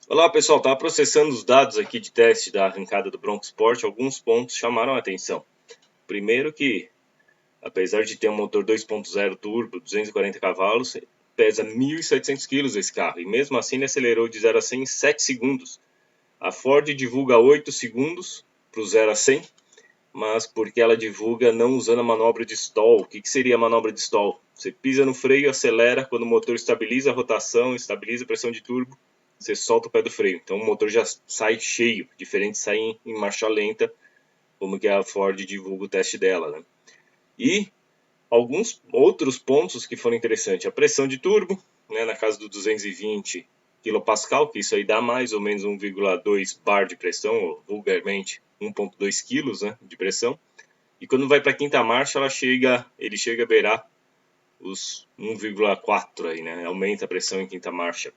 Olá pessoal, estava processando os dados aqui de teste da arrancada do Bronco Sport. Alguns pontos chamaram a atenção. Primeiro que, apesar de ter um motor 2.0 turbo, 240 cavalos, pesa 1.700 kg esse carro. E mesmo assim ele acelerou de 0 a 100 em 7 segundos. A Ford divulga 8 segundos para o 0 a 100, mas porque ela divulga não usando a manobra de stall. O que seria a manobra de stall? Você pisa no freio, acelera, quando o motor estabiliza a rotação, estabiliza a pressão de turbo, você solta o pé do freio. Então o motor já sai cheio, diferente de sair em marcha lenta, como que a Ford divulga o teste dela, né? E alguns outros pontos que foram interessantes. A pressão de turbo, né, na casa do 220 kPa, que isso aí dá mais ou menos 1,2 bar de pressão, ou vulgarmente 1,2 kg, né, de pressão. E quando vai para a quinta marcha, ele chega a beirar os 1,4 aí, né? Aumenta a pressão em quinta marcha.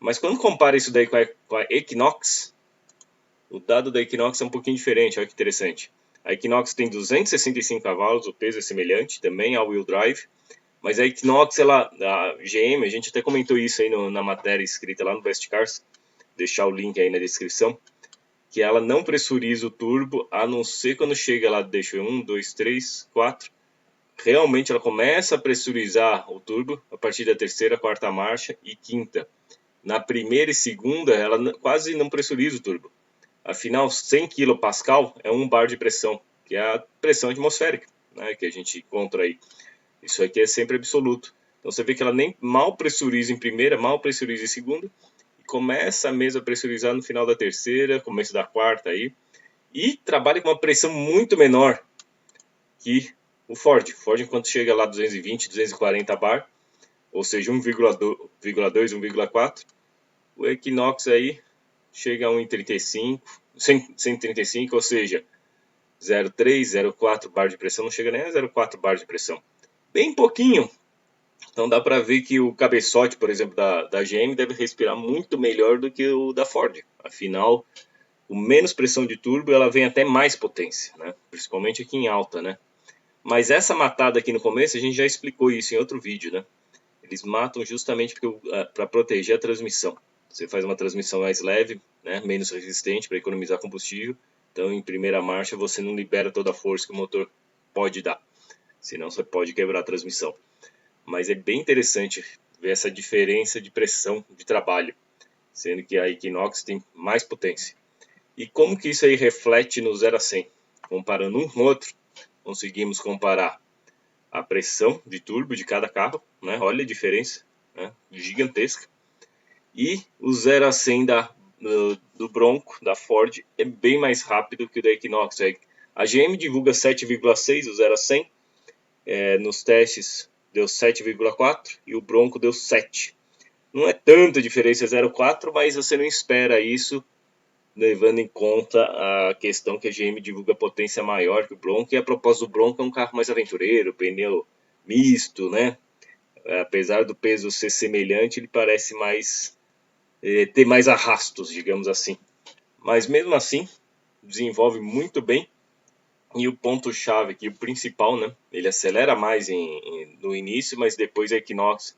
Mas quando compara isso daí com a Equinox, o dado da Equinox é um pouquinho diferente, olha que interessante. A Equinox tem 265 cavalos, o peso é semelhante, também ao wheel drive, mas a Equinox, a GM, a gente até comentou isso aí na matéria escrita lá no Best Cars, deixar o link aí na descrição, que ela não pressuriza o turbo, a não ser quando chega lá, deixa eu ver, 1, 2, 3, 4, realmente ela começa a pressurizar o turbo a partir da terceira, quarta marcha e quinta. Na primeira e segunda, ela quase não pressuriza o turbo. Afinal, 100 kPa é 1 bar de pressão, que é a pressão atmosférica, né, que a gente encontra aí. Isso aqui é sempre absoluto. Então você vê que ela nem mal pressuriza em primeira, mal pressuriza em segunda, e começa mesmo a pressurizar no final da terceira, começo da quarta aí, e trabalha com uma pressão muito menor que o Ford. Ford, enquanto chega lá 220, 240 bar, ou seja, 1,2, 1,4, o Equinox aí chega a 1,35, 135, ou seja, 0,3, 0,4 bar de pressão, não chega nem a 0,4 bar de pressão. Bem pouquinho. Então dá para ver que o cabeçote, por exemplo, da GM deve respirar muito melhor do que o da Ford. Afinal, com menos pressão de turbo, ela vem até mais potência, né? Principalmente aqui em alta, né? Mas essa matada aqui no começo, a gente já explicou isso em outro vídeo, né? Eles matam justamente para proteger a transmissão. Você faz uma transmissão mais leve, né, menos resistente para economizar combustível. Então, em primeira marcha, você não libera toda a força que o motor pode dar. Senão, você pode quebrar a transmissão. Mas é bem interessante ver essa diferença de pressão de trabalho, sendo que a Equinox tem mais potência. E como que isso aí reflete no 0 a 100? Comparando um com o outro, conseguimos comparar a pressão de turbo de cada carro, né? Olha a diferença, né? Gigantesca. E o 0 a 100 do Bronco, da Ford, é bem mais rápido que o da Equinox. A GM divulga 7,6, o 0 a 100, nos testes deu 7,4 e o Bronco deu 7. Não é tanta diferença 0,4, mas você não espera isso, levando em conta a questão que a GM divulga potência maior que o Bronco, e a propósito do Bronco é um carro mais aventureiro, pneu misto, né? Apesar do peso ser semelhante, ele parece mais ter mais arrastos, digamos assim. Mas mesmo assim, desenvolve muito bem. E o ponto-chave aqui, o principal, né? Ele acelera mais no início, mas depois a Equinox,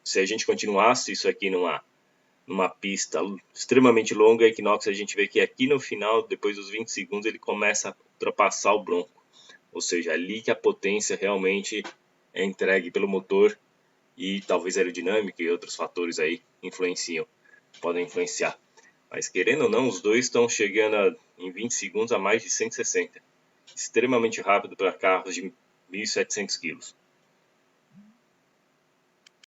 se a gente continuasse isso aqui numa pista extremamente longa, a Equinox, a gente vê que aqui no final, depois dos 20 segundos, ele começa a ultrapassar o Bronco. Ou seja, ali que a potência realmente é entregue pelo motor, e talvez aerodinâmica e outros fatores aí podem influenciar. Mas querendo ou não, os dois estão chegando em 20 segundos a mais de 160. Extremamente rápido para carros de 1.700 kg.